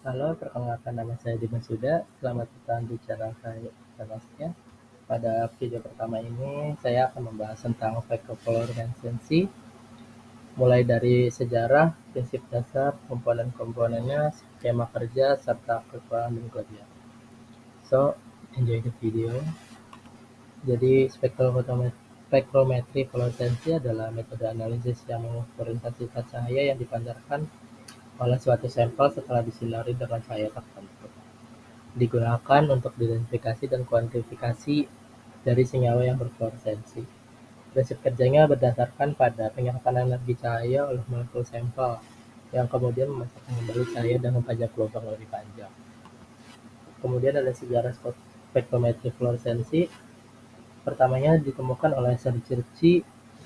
Halo, perkenalkan nama saya Dimas Huda. Selamat datang di channel saya. Pada video pertama ini, saya akan membahas tentang spektrofluoresensi, mulai dari sejarah, prinsip dasar, komponen-komponennya, skema kerja, serta kekurangan dan kelebihan. So, enjoy the video. Jadi, spektrometri fluoresensi adalah metode analisis yang mengukur intensitas cahaya yang dipancarkan oleh suatu sampel setelah disinari dengan cahaya tertentu. Digunakan untuk identifikasi dan kuantifikasi dari senyawa yang berfluoresensi. Prinsip kerjanya berdasarkan pada penyerapan energi cahaya oleh molekul sampel yang kemudian memancarkan kembali cahaya dengan panjang gelombang lebih panjang. Kemudian ada sejarah spektrometri fluoresensi. Pertamanya ditemukan oleh Sergi,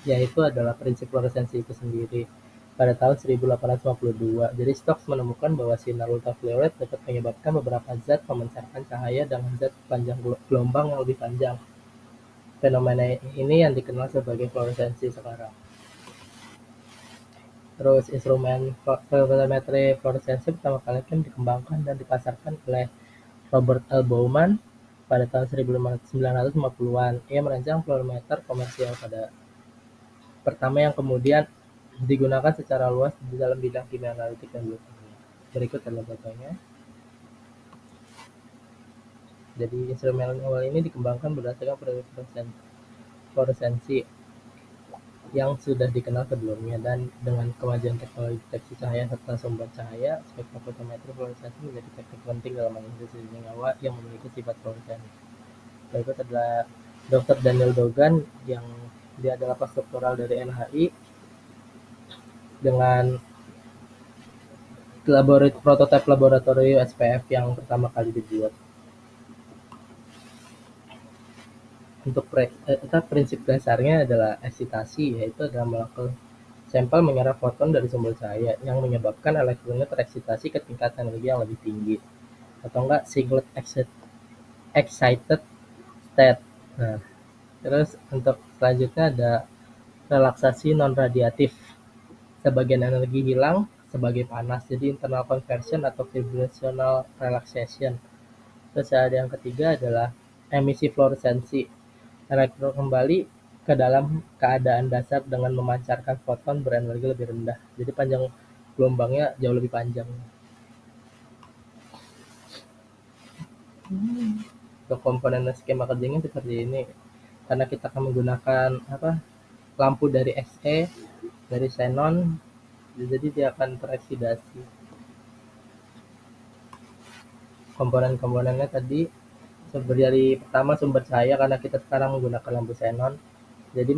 yaitu adalah prinsip fluoresensi itu sendiri pada tahun 1852. Jadi Stokes menemukan bahwa sinar ultraviolet dapat menyebabkan beberapa zat memancarkan cahaya dengan zat panjang gelombang yang lebih panjang. Fenomena ini yang dikenal sebagai fluoresensi sekarang. Terus instrumen fotometri fluoresensi pertama kali kan dikembangkan dan dipasarkan oleh Robert L. Bowman pada tahun 1950-an. Ia merancang fluorometer komersial pada pertama yang kemudian digunakan secara luas di dalam bidang kimia analitik dan biokimia. Berikut adalah fotonya. Jadi instrumen awal ini dikembangkan berdasarkan prinsip fluoresensi yang sudah dikenal sebelumnya, dan dengan kemajuan teknologi deteksi cahaya serta sumber cahaya, spektrofotometri fluoresensi menjadi teknik penting dalam analisis senyawa yang memiliki sifat fluoresen. Berikut adalah Dr. Daniel Dogan yang dia adalah postdoktoral dari NHI dengan prototipe laboratorium SPF yang pertama kali dibuat. Untuk prinsip dasarnya adalah eksitasi, yaitu adalah molekul sampel menyerap foton dari sumber cahaya yang menyebabkan elektronnya tereksitasi ke tingkat energi yang lebih tinggi, atau enggak singlet excited state. Nah, terus untuk selanjutnya ada relaksasi non-radiatif. Sebagian energi hilang sebagai panas, jadi internal conversion atau vibrational relaxation. Terus ada yang ketiga adalah emisi fluoresensi. Elektron kembali ke dalam keadaan dasar dengan memancarkan foton berenergi lebih rendah. Jadi panjang gelombangnya jauh lebih panjang. Untuk komponen skema kerjanya seperti ini. Karena kita akan menggunakan lampu dari Xe, dari xenon, jadi dia akan tereksidasi. Komponen-komponennya tadi dari pertama sumber cahaya, karena kita sekarang menggunakan lampu xenon, jadi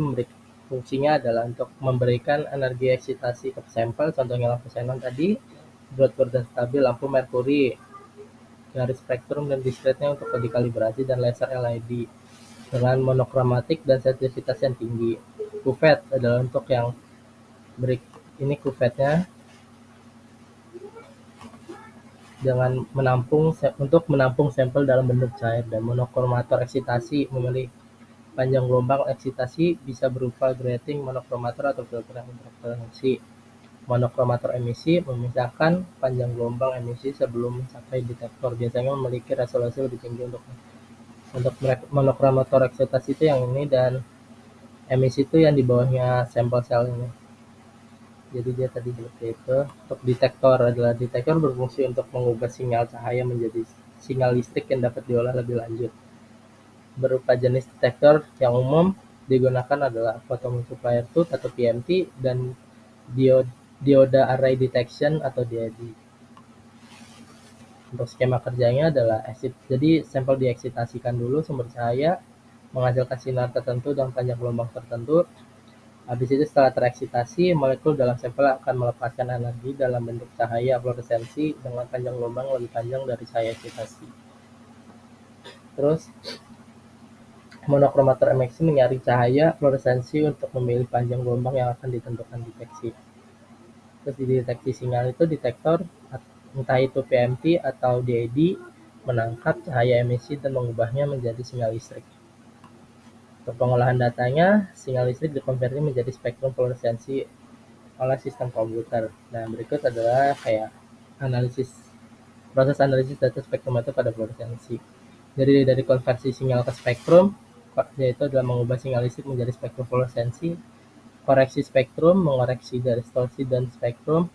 fungsinya adalah untuk memberikan energi eksitasi ke sampel, contohnya lampu xenon tadi, buat stabil lampu merkuri, garis spektrum dan diskretnya untuk dikalibrasi, dan laser LED dengan monokromatik dan sensitivitas yang tinggi. Kuvet adalah untuk yang ini kuvetnya dengan menampung sampel dalam bentuk cair, dan monokromator eksitasi memiliki panjang gelombang eksitasi bisa berupa grating monokromator atau filter interferensi. Monokromator emisi memisahkan panjang gelombang emisi sebelum mencapai detektor, biasanya memiliki resolusi lebih tinggi. Untuk monokromator eksitasi itu yang ini, dan emisi itu yang di bawahnya sampel sel ini. Jadi dia tadi seperti itu. Untuk detektor berfungsi untuk mengubah sinyal cahaya menjadi sinyal listrik yang dapat diolah lebih lanjut. Berupa jenis detektor yang umum digunakan adalah photomultiplier tube atau PMT dan diode array detection atau DAD. Untuk skema kerjanya adalah jadi sampel dieksitasikan dulu sumber cahaya, menghasilkan sinar tertentu dan panjang gelombang tertentu. Habis itu setelah tereksitasi, molekul dalam sampel akan melepaskan energi dalam bentuk cahaya fluoresensi dengan panjang gelombang lebih panjang dari cahaya eksitasi. Terus monokromator emisi menyaring cahaya fluoresensi untuk memilih panjang gelombang yang akan ditentukan deteksi. Terus di deteksi sinyal itu detektor, entah itu PMT atau DAD, menangkap cahaya emisi dan mengubahnya menjadi sinyal listrik. Untuk pengolahan datanya, sinyal listrik dikonversi menjadi spektrum fluoresensi oleh sistem komputer. Nah, berikut adalah kayak analisis Proses analisis data spektrometer pada fluoresensi. Jadi dari konversi sinyal ke spektrum, yaitu adalah mengubah sinyal listrik menjadi spektrum fluoresensi, koreksi spektrum, mengoreksi dari distorsi dan spektrum,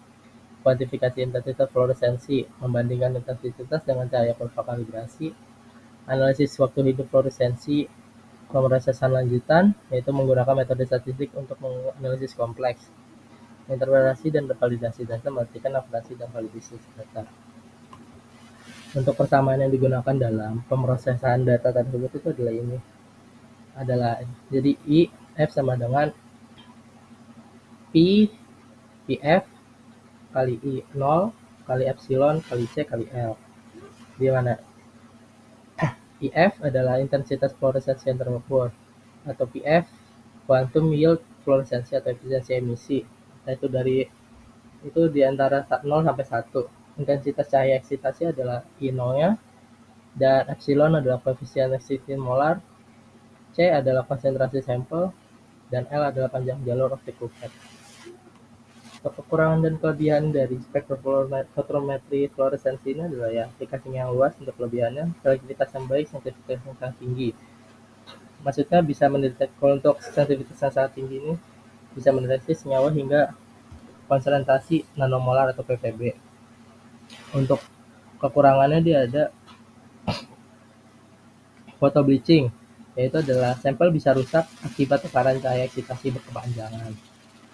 kuantifikasi intensitas fluoresensi, membandingkan intensitas dengan cahaya kurva kalibrasi, analisis waktu hidup fluoresensi, pemrosesan lanjutan, yaitu menggunakan metode statistik untuk menganalisis kompleks, interpretasi dan validasi data, mengartikan akurasi dan validasi data. Untuk persamaan yang digunakan dalam pemrosesan data tersebut itu adalah jadi I F sama dengan P PF kali I 0 kali epsilon kali C kali L, di mana IF adalah intensitas fluoresensi yang terukur, atau PF quantum yield fluoresensi atau efisiensi emisi, yaitu di antara 0 sampai 1. Intensitas cahaya eksitasi adalah I 0-nya, dan epsilon adalah koefisien eksitasi molar, C adalah konsentrasi sampel, dan L adalah panjang jalur optik Couperin. Kekurangan dan kelebihan dari spektrometri fluoresensi ini adalah ya aplikasinya yang luas. Untuk kelebihannya, selektivitas yang baik, sensitivitas yang sangat tinggi. Maksudnya bisa mendeteksi, untuk sensitivitas yang sangat tinggi ini bisa mendeteksi senyawa hingga konsentrasi nanomolar atau ppb. Untuk kekurangannya dia ada photo bleaching, yaitu adalah sampel bisa rusak akibat tekanan cahaya eksitasi berkepanjangan.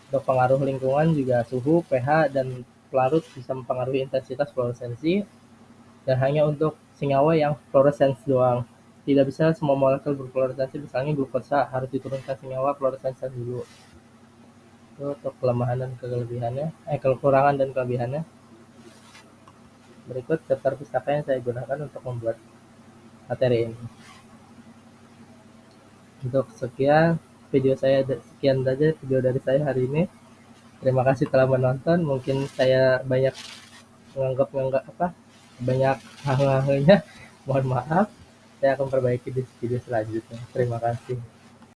Untuk pengaruh lingkungan juga suhu, pH, dan pelarut bisa mempengaruhi intensitas fluoresensi, dan hanya untuk senyawa yang fluoresens doang. Tidak bisa semua molekul berfluoresensi, misalnya glukosa harus diturunkan senyawa fluoresensi dulu. Itu untuk kelemahan dan kelebihannya, kekurangan dan kelebihannya. Berikut daftar pustaka yang saya gunakan untuk membuat materi ini. Untuk sekian sekian saja video dari saya hari ini. Terima kasih telah menonton. Mungkin saya banyak banyak hal-halnya. Mohon maaf. Saya akan perbaiki di video selanjutnya. Terima kasih.